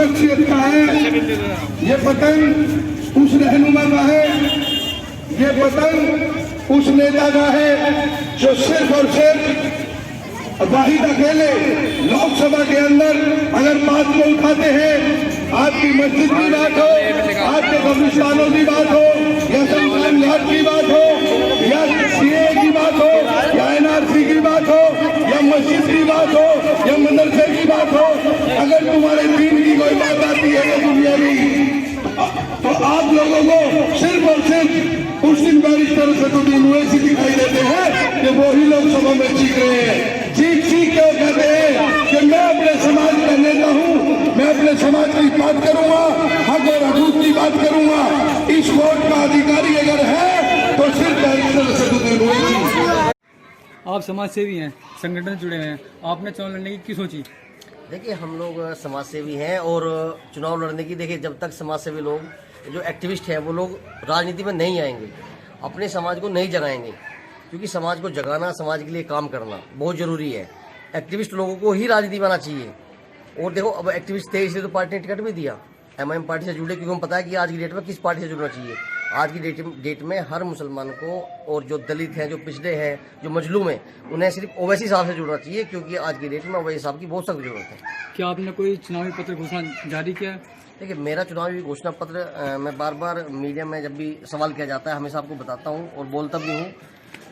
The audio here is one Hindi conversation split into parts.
शख्सियत का है, ये पतन उस रहनुमा का है, ये पतन उस नेता का है जो सिर्फ और सिर्फ वाहिद अकेले लोकसभा के अंदर अगर बात को उठाते हैं, आपकी मस्जिद की बात हो, आपके कब्रिस्तानों की बात हो, या शमशान घाट की बात हो, या सीए की बात हो, या एनआरसी की बात हो, या मस्जिद की बात हो, या मदरसे की बात हो, अगर तुम्हारे दीन की कोई बात आती है दुनिया में, तो आप लोगों को सिर्फ और सिर्फ उस दिन बैरिस्टर असदुद्दीन ओवैसी दिखाई देते हैं कि वो ही लोकसभा में चीख रहे हैं। चीख क्यों कहते हैं कि मैं अपने समाज का नेता हूँ, मैं अपने समाज की बात करूंगा, हक और हकूक की बात करूंगा। इस वोट का अधिकारी अगर है तो सिर्फ बैरिस्टर असदुद्दीन ओवैसी। आप समाज सेवी हैं, संगठन जुड़े हैं, आपने चुनाव लड़ने की क्यों सोची? देखिए, हम लोग समाज सेवी हैं और चुनाव लड़ने की, देखिए जब तक समाज सेवी लोग जो एक्टिविस्ट हैं वो लोग राजनीति में नहीं आएंगे, अपने समाज को नहीं जगाएंगे, क्योंकि समाज को जगाना, समाज के लिए काम करना बहुत ज़रूरी है। एक्टिविस्ट लोगों को ही राजनीति में आना चाहिए। और देखो, अब एक्टिविस्ट थे इसलिए तो पार्टी ने टिकट भी दिया, एमआईएम पार्टी से जुड़े, क्योंकि हमें पता है कि आज की डेट में किस पार्टी से जुड़ना चाहिए। आज की डेट में हर मुसलमान को, और जो दलित हैं, जो पिछड़े हैं, जो मजलूम हैं, उन्हें सिर्फ ओवैसी साहब से जुड़ना चाहिए, क्योंकि आज की डेट में ओवैसी साहब की बहुत सख्त जरूरत है। क्या आपने कोई चुनावी पत्र घोषणा जारी किया? देखिए, मेरा चुनावी घोषणा पत्र मैं बार बार मीडिया में जब भी सवाल किया जाता है हमेशा आपको बताता हूँ और बोलता भी हूँ,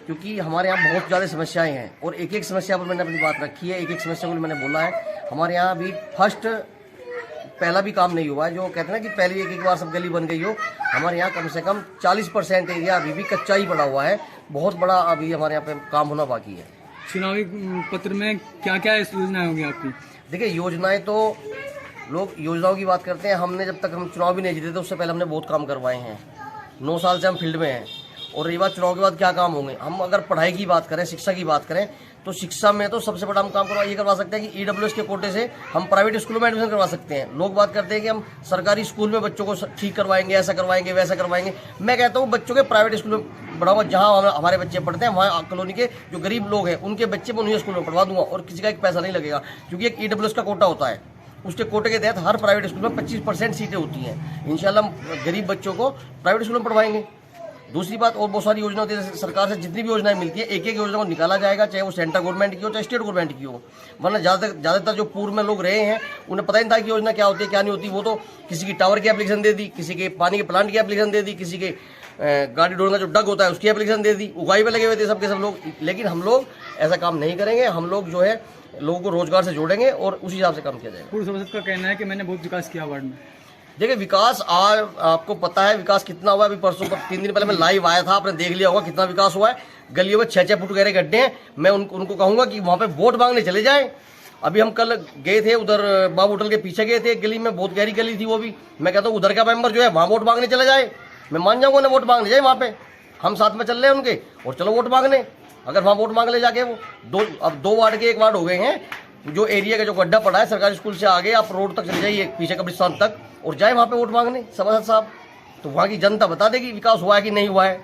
क्योंकि हमारे यहाँ बहुत ज़्यादा समस्याएं हैं और एक एक समस्या पर मैंने अपनी बात रखी है, एक एक समस्या को मैंने बोला है। हमारे यहाँ अभी पहला भी काम नहीं हुआ है। जो कहते हैं ना कि पहले एक बार सब गली बन गई हो, हमारे यहाँ कम से कम 40% एरिया अभी भी कच्चा ही पड़ा हुआ है। बहुत बड़ा अभी हमारे यहाँ पे काम होना बाकी है। चुनावी पत्र में क्या क्या योजनाएं होंगी आपकी? देखिए, योजनाएं तो लोग योजनाओं की बात करते हैं। हमने जब तक हम चुनाव भी नहीं जीते थे उससे पहले हमने बहुत काम करवाए हैं। 9 साल से हम फील्ड में हैं। और रही बात चुनाव के बाद क्या काम होंगे, हम अगर पढ़ाई की बात करें, शिक्षा की बात करें, तो शिक्षा में तो सबसे बड़ा हम काम ये करवा सकते हैं कि ईडब्ल्यूएस के कोटे से हम प्राइवेट स्कूलों में एडमिशन करवा सकते हैं। लोग बात करते हैं कि हम सरकारी स्कूल में बच्चों को ठीक करवाएंगे, ऐसा करवाएंगे, वैसा करवाएंगे। मैं कहता हूँ बच्चों के प्राइवेट स्कूल में बढ़ावा, जहाँ हमारे बच्चे पढ़ते हैं वहाँ कॉलोनी के जो गरीब लोग हैं उनके बच्चे मैं उन्हीं स्कूल में पढ़वा दूंगा और किसी का एक पैसा नहीं लगेगा, क्योंकि एक ईडब्ल्यूएस का कोटा होता है। उसके कोटे के तहत हर प्राइवेट स्कूल में 25% सीटें होती हैं। इंशाल्लाह हम गरीब बच्चों को प्राइवेट स्कूल में पढ़वाएंगे। दूसरी बात, और बहुत सारी योजना होती है, सरकार से जितनी भी योजनाएं मिलती है, एक एक योजना को निकाला जाएगा, चाहे वो सेंट्रल गवर्नमेंट की हो, चाहे स्टेट गवर्नमेंट की हो। वरना ज़्यादातर जो पूर्व में लोग रहे हैं उन्हें पता ही नहीं था कि योजना क्या होती है, क्या नहीं होती। वो तो किसी की टावर की एप्लीकेशन दे दी, किसी के पानी के प्लांट की एप्लीकेशन दे दी, किसी के गाड़ी ढोने का जो डग होता है उसकी एप्लीकेशन दे दी। उगाई में लगे हुए थे सबके सब लोग। लेकिन हम लोग ऐसा काम नहीं करेंगे। हम लोग जो है लोगों को रोजगार से जोड़ेंगे और उसी हिसाब से काम किया जाएगा। पूर्व सभासद का कहना है कि मैंने बहुत विकास किया वार्ड में। देखिए, विकास आज आपको पता है विकास कितना हुआ है। अभी परसों 3 दिन पहले मैं लाइव आया था, आपने देख लिया होगा कितना विकास हुआ है। गलियों में 6-6 फुट गहरे गड्ढे हैं। मैं उनको कहूँगा कि वहाँ पे वोट मांगने चले जाएं। अभी हम कल गए थे उधर बाबू होटल के पीछे गए थे, गली में बहुत गहरी गली थी वो भी। मैं कहता हूँ उधर का मेंबर जो है वहाँ वोट मांगने चले जाए। मैं मान जाऊँगा उन्हें वोट मांगने जाए वहाँ पे। हम साथ में चल रहे हैं उनके, और चलो वोट मांगने। अगर वहाँ वोट मांग ले जाके वो अब 2 वार्ड के 1 वार्ड हो गए हैं। जो एरिया का जो गड्ढा पड़ा है सरकारी स्कूल से आगे, आप रोड तक चले जाइए, पीछे कब्रिस्तान तक, और जाए वहाँ पे वोट मांगने सभासद साहब। तो वहाँ की जनता बता देगी विकास हुआ है कि नहीं हुआ है।